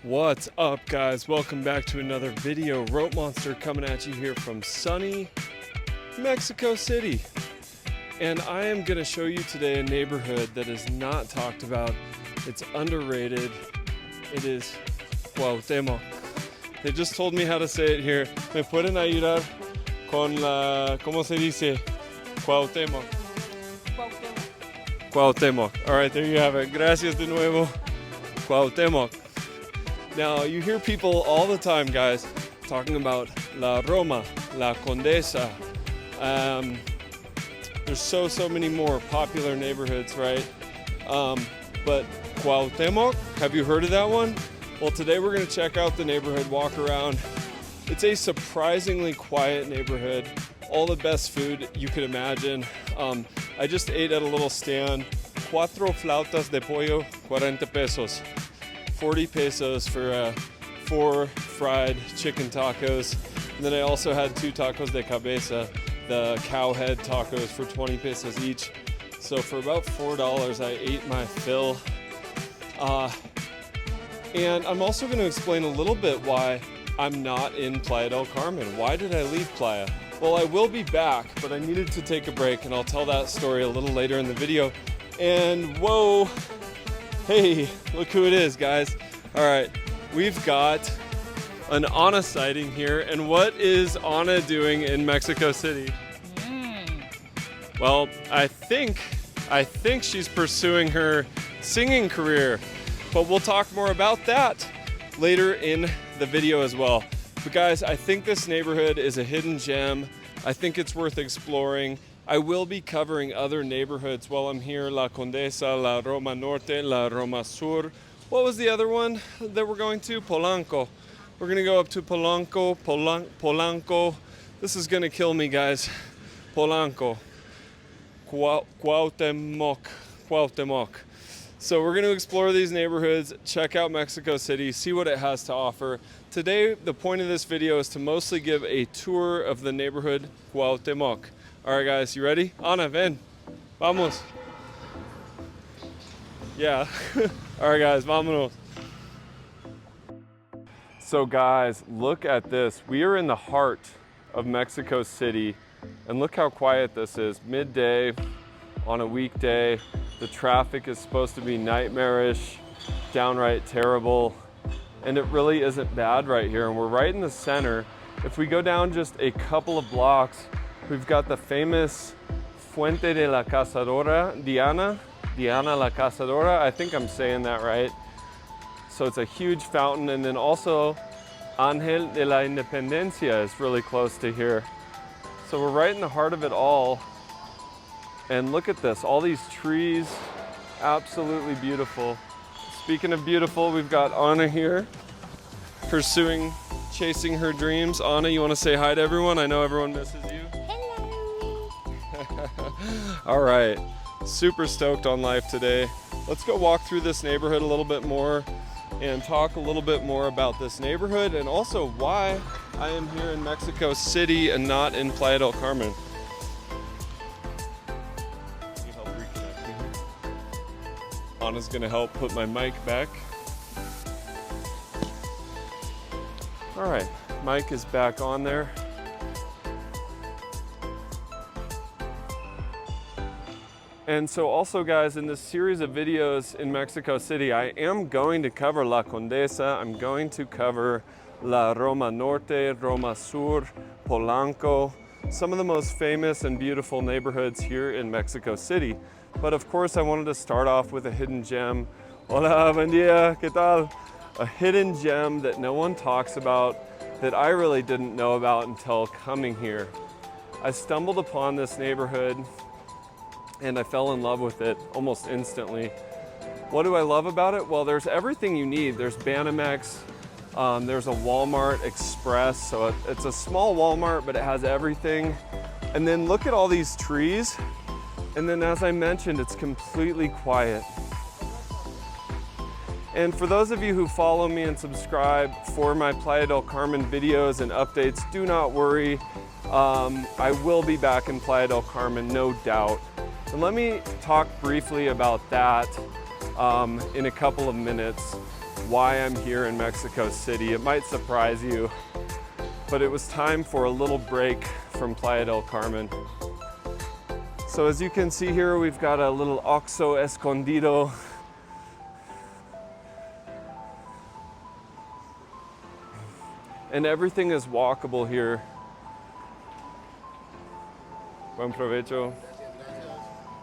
What's up, guys? Welcome back to another video. Rope Monster coming at you here from sunny Mexico City. And I am going to show you today a neighborhood that is not talked about. It's underrated. It is Cuauhtémoc. They just told me how to say it here. ¿Me pueden ayudar con la, cómo se dice? Cuauhtémoc. Cuauhtémoc. All right, there you have it. Gracias de nuevo. Cuauhtémoc. Now, you hear people all the time, guys, talking about La Roma, La Condesa. There's so many more popular neighborhoods, right? But Cuauhtémoc, have you heard of that one? Well, today we're going to check out the neighborhood, walk around. It's a surprisingly quiet neighborhood. All the best food you could imagine. I just ate at a little stand. 4 flautas de pollo, 40 pesos. 40 pesos for 4 fried chicken tacos. And then I also had 2 tacos de cabeza, the cow head tacos for 20 pesos each. So for about $4, I ate my fill. And I'm also going to explain a little bit why I'm not in Playa del Carmen. Why did I leave Playa? Well, I will be back, but I needed to take a break, and I'll tell that story a little later in the video. And whoa, hey, look who it is, guys. All right, we've got an Ana sighting here. And what is Ana doing in Mexico City? Well, I think she's pursuing her singing career, but we'll talk more about that later in the video as well. But guys, I think this neighborhood is a hidden gem. I think it's worth exploring. I will be covering other neighborhoods while I'm here. La Condesa, La Roma Norte, La Roma Sur. What was the other one that we're going to? Polanco. We're gonna go up to Polanco, Polanco. This is gonna kill me, guys. Polanco. Cuauhtémoc. So we're going to explore these neighborhoods, check out Mexico City, see what it has to offer. Today, the point of this video is to mostly give a tour of the neighborhood Cuauhtémoc. All right, guys, you ready? Ana, ven. Vamos. Yeah. All right, guys, vámonos. So guys, look at this. We are in the heart of Mexico City, and look how quiet this is. Midday on a weekday. The traffic is supposed to be nightmarish, downright terrible, and it really isn't bad right here. And we're right in the center. If we go down just a couple of blocks, we've got the famous Fuente de la Cazadora, Diana la Cazadora. I think I'm saying that right. So it's a huge fountain, and then also Ángel de la Independencia is really close to here. So we're right in the heart of it all. And look at this, all these trees, absolutely beautiful. Speaking of beautiful, we've got Ana here, chasing her dreams. Ana, you want to say hi to everyone? I know everyone misses you. Hello. All right, super stoked on life today. Let's go walk through this neighborhood a little bit more and talk a little bit more about this neighborhood and also why I am here in Mexico City and not in Playa del Carmen. Ana's gonna help put my mic back. All right, mic is back on there. And so also, guys, in this series of videos in Mexico City, I am going to cover La Condesa. I'm going to cover La Roma Norte, Roma Sur, Polanco, some of the most famous and beautiful neighborhoods here in Mexico City. But of course, I wanted to start off with a hidden gem. Hola, buen día, ¿qué tal? A hidden gem that no one talks about, that I really didn't know about until coming here. I stumbled upon this neighborhood and I fell in love with it almost instantly. What do I love about it? Well, there's everything you need. There's Banamex, there's a Walmart Express. So it's a small Walmart, but it has everything. And then look at all these trees. And then, as I mentioned, it's completely quiet. And for those of you who follow me and subscribe for my Playa del Carmen videos and updates, do not worry. I will be back in Playa del Carmen, no doubt. And let me talk briefly about that in a couple of minutes. why I'm here in Mexico City. It might surprise you, but it was time for a little break from Playa del Carmen. So as you can see here, we've got a little Oxxo Escondido. And everything is walkable here. Buen provecho.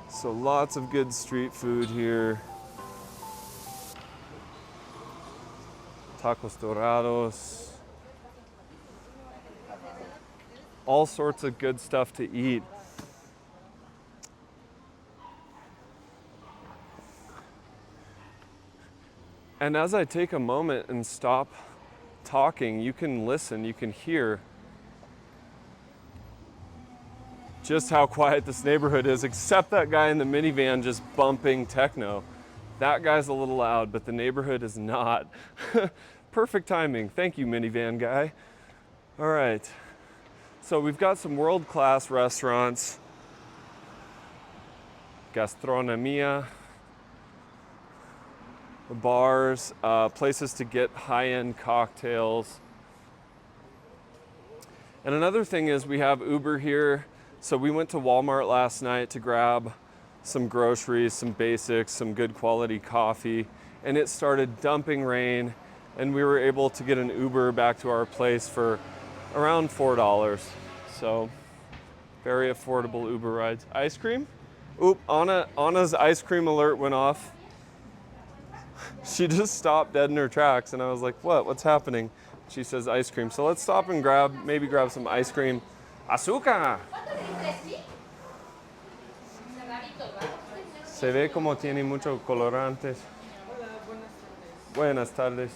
So lots of good street food here. Tacos dorados. All sorts of good stuff to eat. And as I take a moment and stop talking, you can listen, you can hear just how quiet this neighborhood is, except that guy in the minivan just bumping techno. That guy's a little loud, but the neighborhood is not. Perfect timing. Thank you, minivan guy. All right. So we've got some world-class restaurants. Gastronomia. Bars, places to get high-end cocktails. And another thing is we have Uber here. So we went to Walmart last night to grab some groceries, some basics, some good quality coffee, and it started dumping rain, and we were able to get an Uber back to our place for around $4. So very affordable Uber rides. Ice cream? Oop, Anna's ice cream alert went off. She just stopped dead in her tracks, and I was like, what's happening? She says ice cream. So let's stop and maybe grab some ice cream. Azúcar! Se ve como tiene muchos colorantes. Buenas tardes.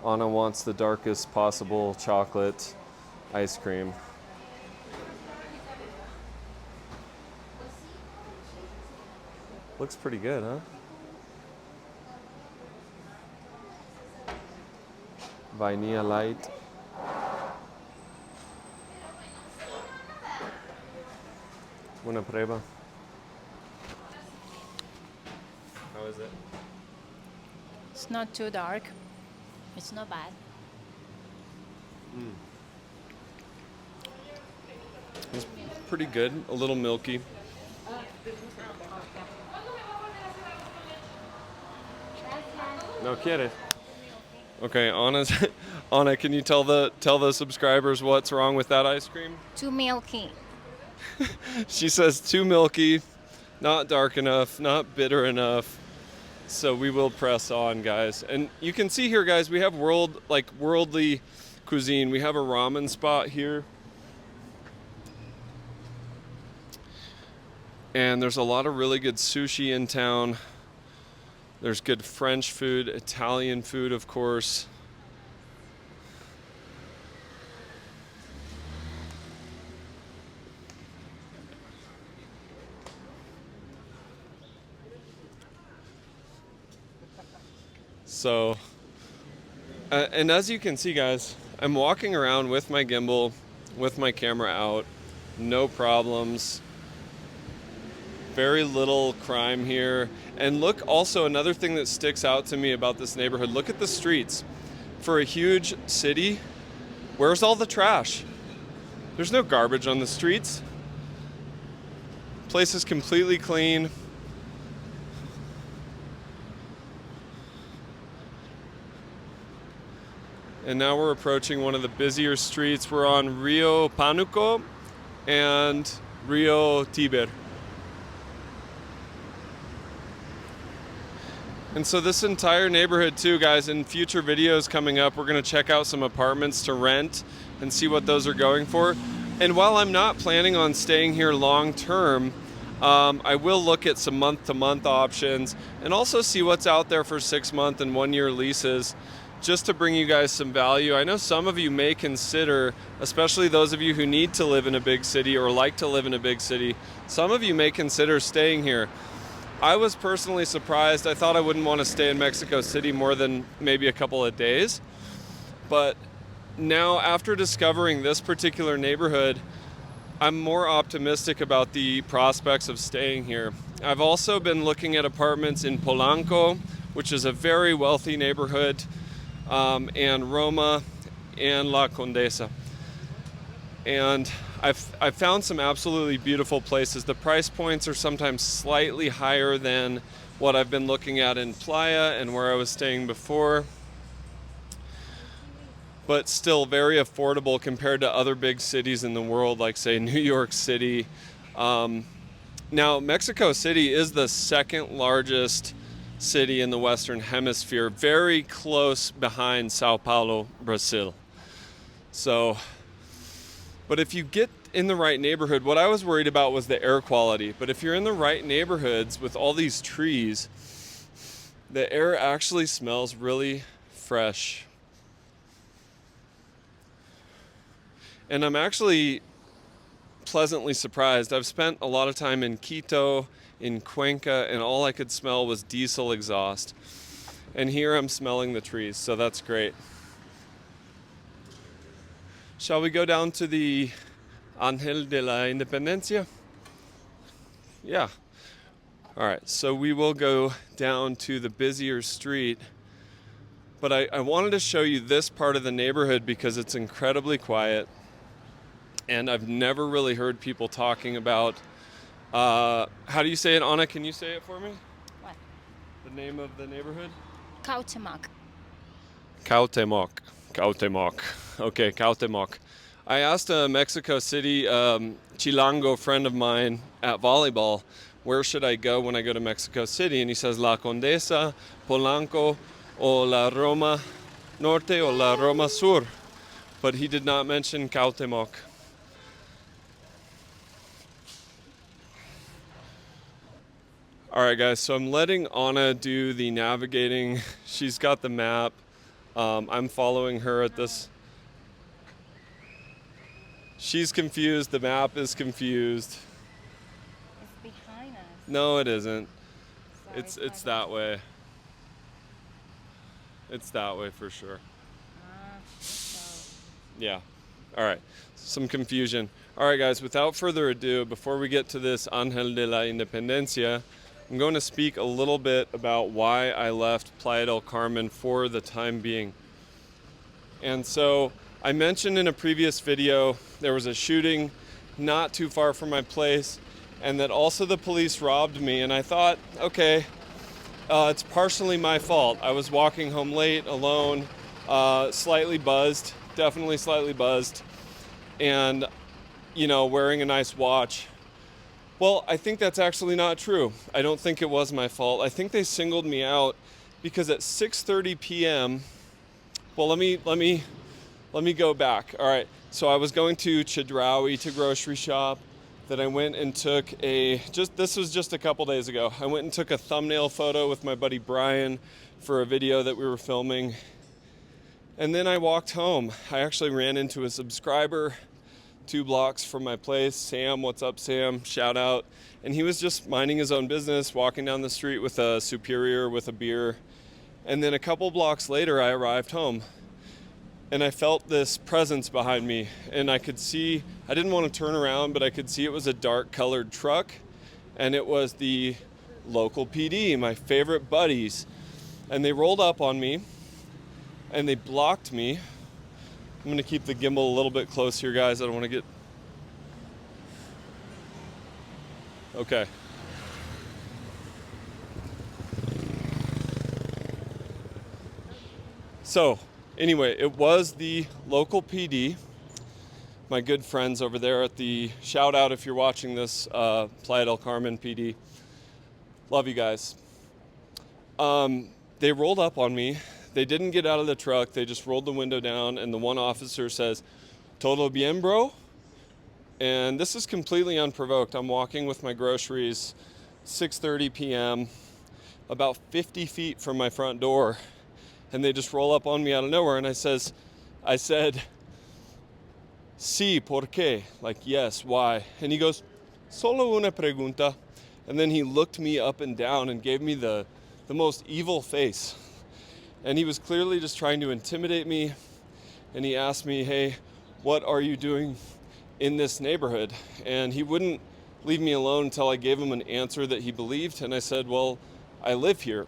Anna wants the darkest possible chocolate ice cream. Looks pretty good, huh? Vainilla light. Una prueba. How is it? It's not too dark. It's not bad. It's pretty good, a little milky. No quieres. Okay, Anna, can you tell the subscribers what's wrong with that ice cream? Too milky. She says too milky, not dark enough, not bitter enough. So we will press on, guys. And you can see here, guys, we have worldly cuisine. We have a ramen spot here. And there's a lot of really good sushi in town. There's good French food, Italian food, of course. So, and as you can see, guys, I'm walking around with my gimbal, with my camera out, no problems. Very little crime here. And look, also another thing that sticks out to me about this neighborhood, look at the streets. For a huge city, where's all the trash? There's no garbage on the streets. Place is completely clean. And now we're approaching one of the busier streets. We're on Rio Panuco and Rio Tiber. And so this entire neighborhood too, guys, in future videos coming up, we're gonna check out some apartments to rent and see what those are going for. And while I'm not planning on staying here long term, I will look at some month-to-month options and also see what's out there for 6-month and 1-year leases, just to bring you guys some value. I know some of you may consider, especially those of you who need to live in a big city or like to live in a big city, some of you may consider staying here. I was personally surprised. I thought I wouldn't want to stay in Mexico City more than maybe a couple of days. But now, after discovering this particular neighborhood, I'm more optimistic about the prospects of staying here. I've also been looking at apartments in Polanco, which is a very wealthy neighborhood, and Roma and La Condesa. And I've found some absolutely beautiful places. The price points are sometimes slightly higher than what I've been looking at in Playa and where I was staying before, but still very affordable compared to other big cities in the world, like, say, New York City. Now, Mexico City is the second largest city in the Western Hemisphere, very close behind Sao Paulo, Brazil. So, but if you get in the right neighborhood, what I was worried about was the air quality. But if you're in the right neighborhoods with all these trees, the air actually smells really fresh. And I'm actually pleasantly surprised. I've spent a lot of time in Quito, in Cuenca, and all I could smell was diesel exhaust. And here I'm smelling the trees, so that's great. Shall we go down to the Ángel de la Independencia? Yeah. All right, so we will go down to the busier street. But I wanted to show you this part of the neighborhood because it's incredibly quiet. And I've never really heard people talking about, how do you say it, Anna? Can you say it for me? What? The name of the neighborhood? Cuauhtémoc. Cuauhtémoc. Cuauhtémoc. Okay, Cuauhtémoc. I asked a Mexico City Chilango friend of mine at volleyball, where should I go when I go to Mexico City? And he says La Condesa, Polanco, o La Roma Norte, o La Roma Sur. But he did not mention Cuauhtémoc. All right, guys, so I'm letting Anna do the navigating. She's got the map. I'm following her at this. She's confused. The map is confused. It's behind us. No, it isn't. So It's that way. It's that way for sure. So Yeah. All right. Some confusion. All right, guys, without further ado, before we get to this Ángel de la Independencia, I'm going to speak a little bit about why I left Playa del Carmen for the time being. And so I mentioned in a previous video there was a shooting not too far from my place, and that also the police robbed me. And I thought, okay, it's partially my fault. I was walking home late, alone, slightly buzzed, definitely slightly buzzed, and, wearing a nice watch. Well, I think that's actually not true. I don't think it was my fault. I think they singled me out because at 6:30 p.m. Well, let me go back. All right. So I was going to Chedraui to grocery shop. Then I went and took this was just a couple days ago. I went and took a thumbnail photo with my buddy Brian for a video that we were filming. And then I walked home. I actually ran into a subscriber 2 blocks from my place. Sam, what's up, Sam? Shout out. And he was just minding his own business, walking down the street with a Superior with a beer. And then a couple blocks later, I arrived home. And I felt this presence behind me. And I could see, I didn't want to turn around, but I could see it was a dark colored truck. And it was the local PD, my favorite buddies. And they rolled up on me and they blocked me. I'm going to keep the gimbal a little bit close here, guys. I don't want to get... Okay. So, anyway, it was the local PD. My good friends over there at the... Shout out if you're watching this, Playa del Carmen PD. Love you guys. They rolled up on me. They didn't get out of the truck. They just rolled the window down, and the one officer says, "Todo bien, bro?" And this is completely unprovoked. I'm walking with my groceries, 6:30 p.m., about 50 feet from my front door, and they just roll up on me out of nowhere. And I said, "Sí, ¿por qué?" Like, yes, why? And he goes, "Solo una pregunta." And then he looked me up and down and gave me the most evil face. And he was clearly just trying to intimidate me. And he asked me, "Hey, what are you doing in this neighborhood. And he wouldn't leave me alone until I gave him an answer that he believed. And I said, well, I live here.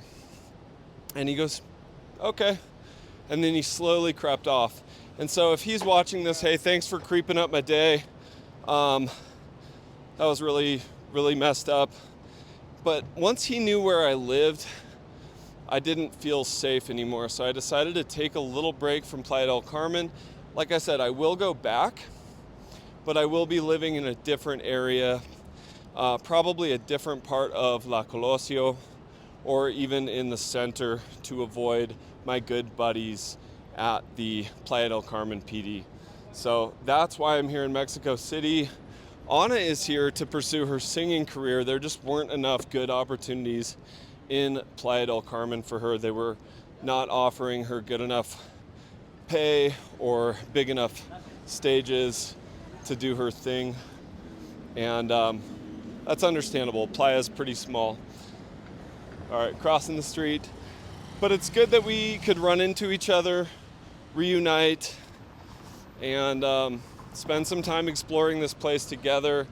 And he goes, okay. And then he slowly crept off. And so if he's watching this, hey, thanks for creeping up my day. That was really, really messed up. But once he knew where I lived, I didn't feel safe anymore. So I decided to take a little break from Playa del Carmen. Like I said, I will go back, but I will be living in a different area, probably a different part of La Colosio, or even in the center, to avoid my good buddies at the Playa del Carmen PD. So that's why I'm here in Mexico City. Anna is here to pursue her singing career. There just weren't enough good opportunities in Playa del Carmen for her. They were not offering her good enough pay or big enough stages to do her thing. And that's understandable. Playa's pretty small. All right, crossing the street. But it's good that we could run into each other, reunite, and spend some time exploring this place together.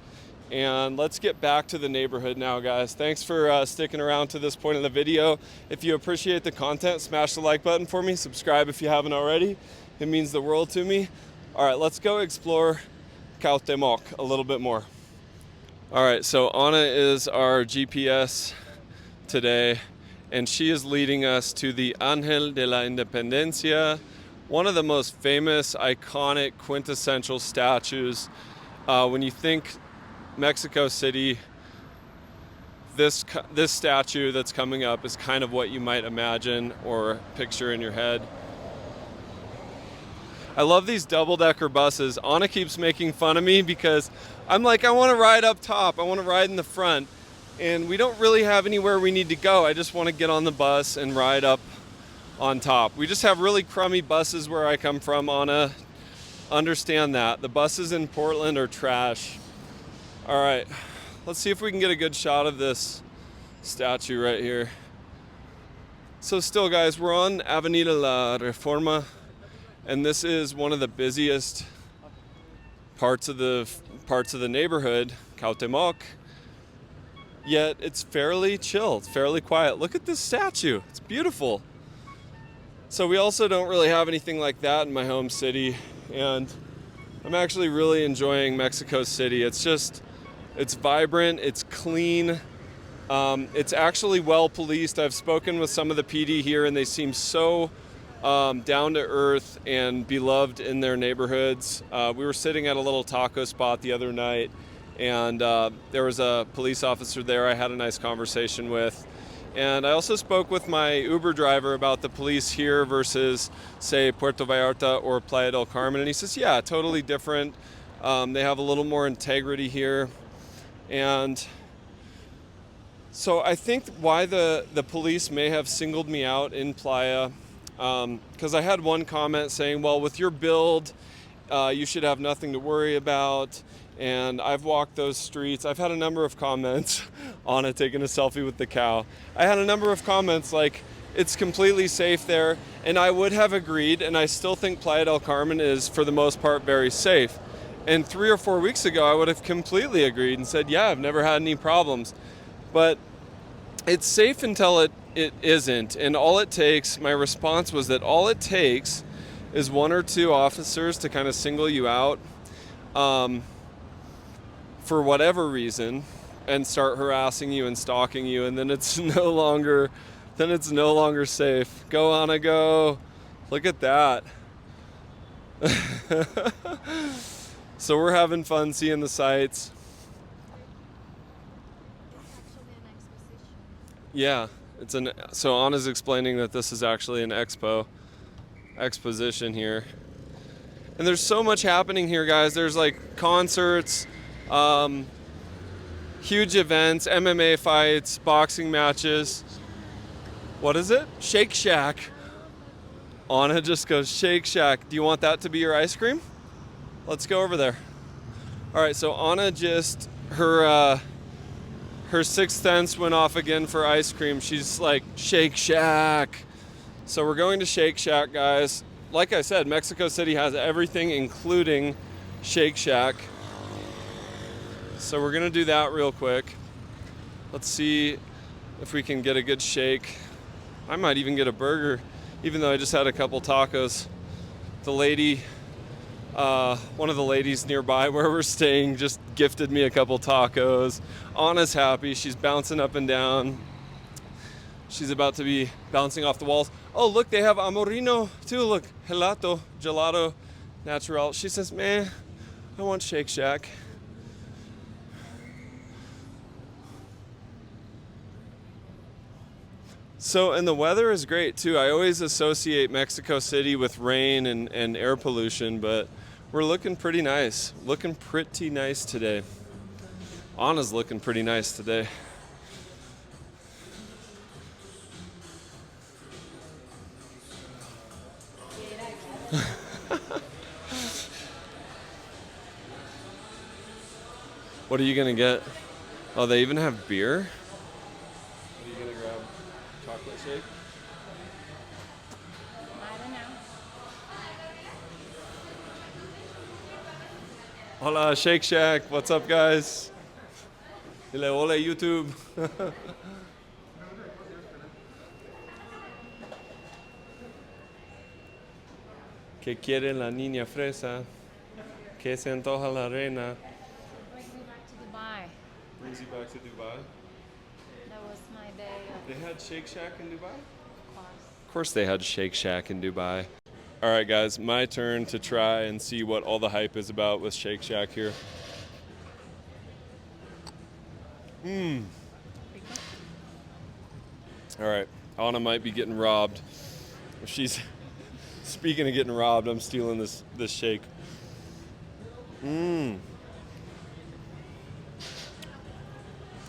And let's get back to the neighborhood now, guys. Thanks for sticking around to this point of the video. If you appreciate the content, smash the like button for me. Subscribe if you haven't already. It means the world to me. All right, let's go explore Cuauhtémoc a little bit more. All right, so Anna is our GPS today, and she is leading us to the Ángel de la Independencia, one of the most famous, iconic, quintessential statues. When you think Mexico City, this statue that's coming up is kind of what you might imagine or picture in your head. I love these double-decker buses. Anna keeps making fun of me because I'm like, I want to ride up top. I want to ride in the front. And we don't really have anywhere we need to go. I just want to get on the bus and ride up on top. We just have really crummy buses where I come from, Anna. Understand that. The buses in Portland are trash. All right, let's see if we can get a good shot of this statue right here. So still, guys, we're on Avenida La Reforma, and this is one of the busiest parts of the neighborhood, Cuauhtémoc. Yet it's fairly chill, it's fairly quiet. Look at this statue, it's beautiful. So we also don't really have anything like that in my home city, and I'm actually really enjoying Mexico City. It's vibrant, it's clean, it's actually well policed. I've spoken with some of the PD here, and they seem so down to earth and beloved in their neighborhoods. We were sitting at a little taco spot the other night, and there was a police officer there I had a nice conversation with. And I also spoke with my Uber driver about the police here versus, say, Puerto Vallarta or Playa del Carmen. And he says, yeah, totally different. They have a little more integrity here. And so I think why the police may have singled me out in Playa, because I had one comment saying, well, with your build, you should have nothing to worry about. And I've walked those streets. I've had a number of comments. Anna taking a selfie with the cow. I had a number of comments like, it's completely safe there. And I would have agreed, and I still think Playa del Carmen is, for the most part, very safe. And 3 or 4 weeks ago, I would have completely agreed and said, yeah, I've never had any problems. But it's safe until it isn't. And all it takes, my response was that all it takes is 1 or 2 officers to kind of single you out for whatever reason and start harassing you and stalking you, and then it's no longer safe. Go, Anna, go. Look at that. So we're having fun seeing the sights. Yeah, so Anna's explaining that this is actually an exposition here. And there's so much happening here, guys. There's like concerts, huge events, MMA fights, boxing matches. What is it? Shake Shack. Anna just goes, Shake Shack. Do you want that to be your ice cream? Let's go over there. All right, so Anna just, her sixth sense went off again for ice cream. She's like, Shake Shack. So we're going to Shake Shack, guys. Like I said, Mexico City has everything, including Shake Shack. So we're gonna do that real quick. Let's see if we can get a good shake. I might even get a burger, even though I just had a couple tacos. The lady, one of the ladies nearby where we're staying just gifted me a couple tacos. Anna's happy, she's bouncing up and down. She's about to be bouncing off the walls. Oh, look, they have amorino too. Look, gelato, natural. She says, man, I want Shake Shack. So, and the weather is great too. I always associate Mexico City with rain and air pollution, but we're looking pretty nice. Looking pretty nice today. Anna's looking pretty nice today. What are you gonna get? Oh, they even have beer? What are you gonna grab? Chocolate shake? I don't know. Hola, Shake Shack. What's up, guys? Dile hola, YouTube. ¿Qué quiere la niña fresa? ¿Qué se antoja la reina? Bring me back to Dubai. Brings you back to Dubai. That was my day of They had Shake Shack in Dubai? course. Of course they had Shake Shack in Dubai. All right, guys, my turn to try and see what all the hype is about with Shake Shack here. All right, Anna might be getting robbed. If she's speaking of getting robbed, I'm stealing this shake. All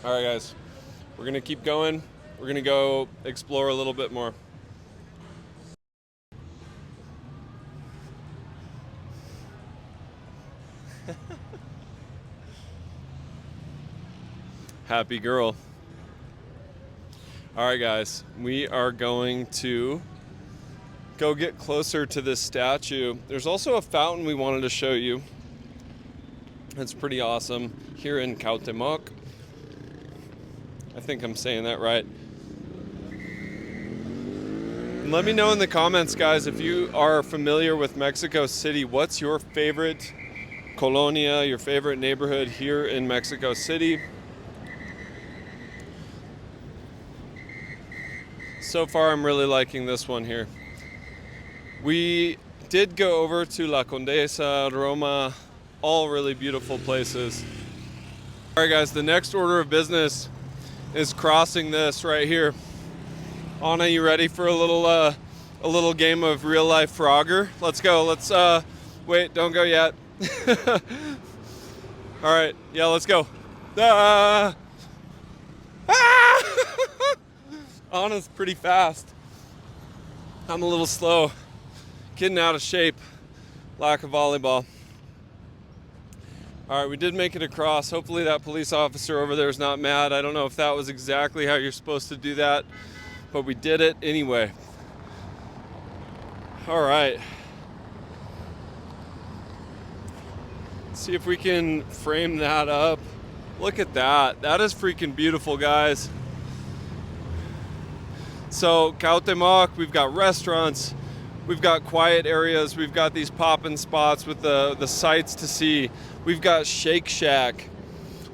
right, guys, we're gonna keep going. We're gonna go explore a little bit more. Happy girl. All right, guys, we are going to go get closer to this statue. There's also a fountain we wanted to show you. It's pretty awesome here in Cuauhtémoc. I think I'm saying that right. And let me know in the comments, guys, if you are familiar with Mexico City. What's your favorite colonia, your favorite neighborhood here in Mexico City? So far, I'm really liking this one here. We did go over to La Condesa, Roma, all really beautiful places. All right, guys, the next order of business is crossing this right here. Anna, you ready for a little game of real life Frogger? Let's go. Let's wait, don't go yet. All right, yeah, let's go. Ah! Anna's pretty fast. I'm a little slow. Getting out of shape. Lack of volleyball. All right, we did make it across. Hopefully that police officer over there is not mad. I don't know if that was exactly how you're supposed to do that, but we did it anyway. All right. Let's see if we can frame that up. Look at that. That is freaking beautiful, guys. So Cuauhtémoc, we've got restaurants, we've got quiet areas, we've got these poppin' spots with the sights to see. We've got Shake Shack.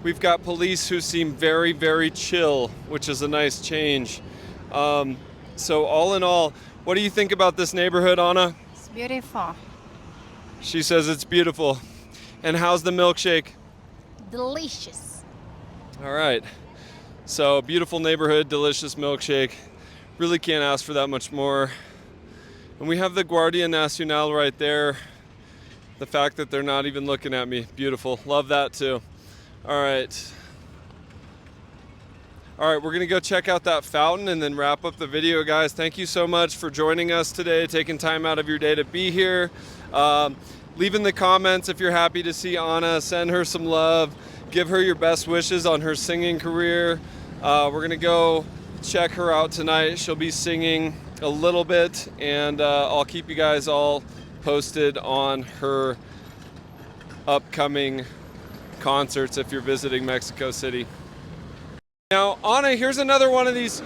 We've got police who seem very, very chill, which is a nice change. So all in all, what do you think about this neighborhood, Anna? It's beautiful. She says it's beautiful. And how's the milkshake? Delicious. All right. So beautiful neighborhood, delicious milkshake. Really can't ask for that much more. And we have the Guardia Nacional right there. The fact that they're not even looking at me, beautiful. Love that too. All right. All right, we're gonna go check out that fountain and then wrap up the video, guys. Thank you so much for joining us today, taking time out of your day to be here. Leave in the comments if you're happy to see Anna. Send her some love. Give her your best wishes on her singing career. We're gonna go check her out tonight. She'll be singing a little bit, and I'll keep you guys all posted on her upcoming concerts if you're visiting Mexico City. Now, Anna, here's another one of these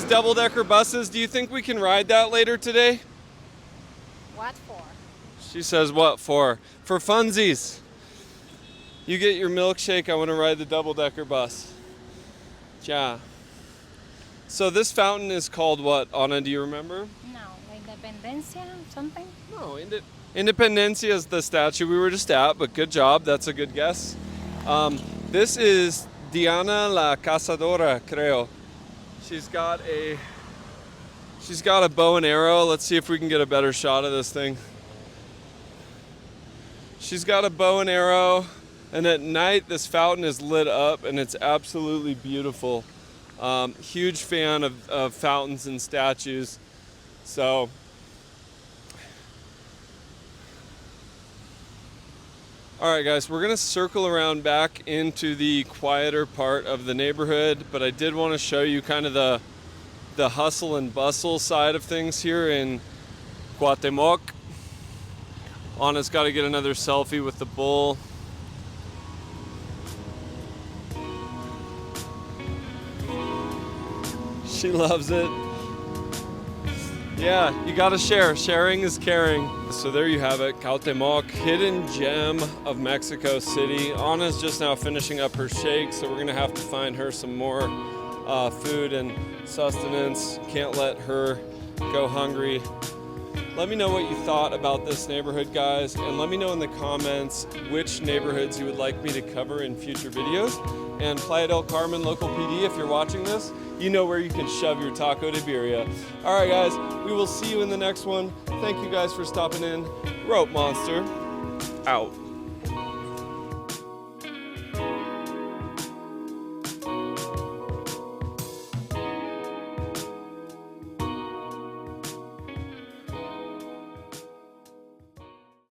double-decker buses. Do you think we can ride that later today? What for? She says what for? For funsies. You get your milkshake, I want to ride the double-decker bus. Yeah. So this fountain is called what, Anna, do you remember? No, Independencia, something? No, Independencia is the statue we were just at, but good job, that's a good guess. This is Diana la Cazadora, creo. She's got a bow and arrow. Let's see if we can get a better shot of this thing. She's got a bow and arrow, and at night this fountain is lit up and it's absolutely beautiful. Huge fan of fountains and statues. So all right, guys, we're gonna circle around back into the quieter part of the neighborhood, but I did want to show you kind of the hustle and bustle side of things here in Cuauhtémoc. Anna's got to get another selfie with the bull. She loves it. Yeah, you gotta share. Sharing is caring. So there you have it, Cuauhtémoc, hidden gem of Mexico City. Anna's just now finishing up her shake, so we're gonna have to find her some more food and sustenance. Can't let her go hungry. Let me know what you thought about this neighborhood, guys, and let me know in the comments which neighborhoods you would like me to cover in future videos. And Playa del Carmen local PD, if you're watching this, you know where you can shove your taco de birria. All right, guys, we will see you in the next one. Thank you guys for stopping in. Rope Monster, out.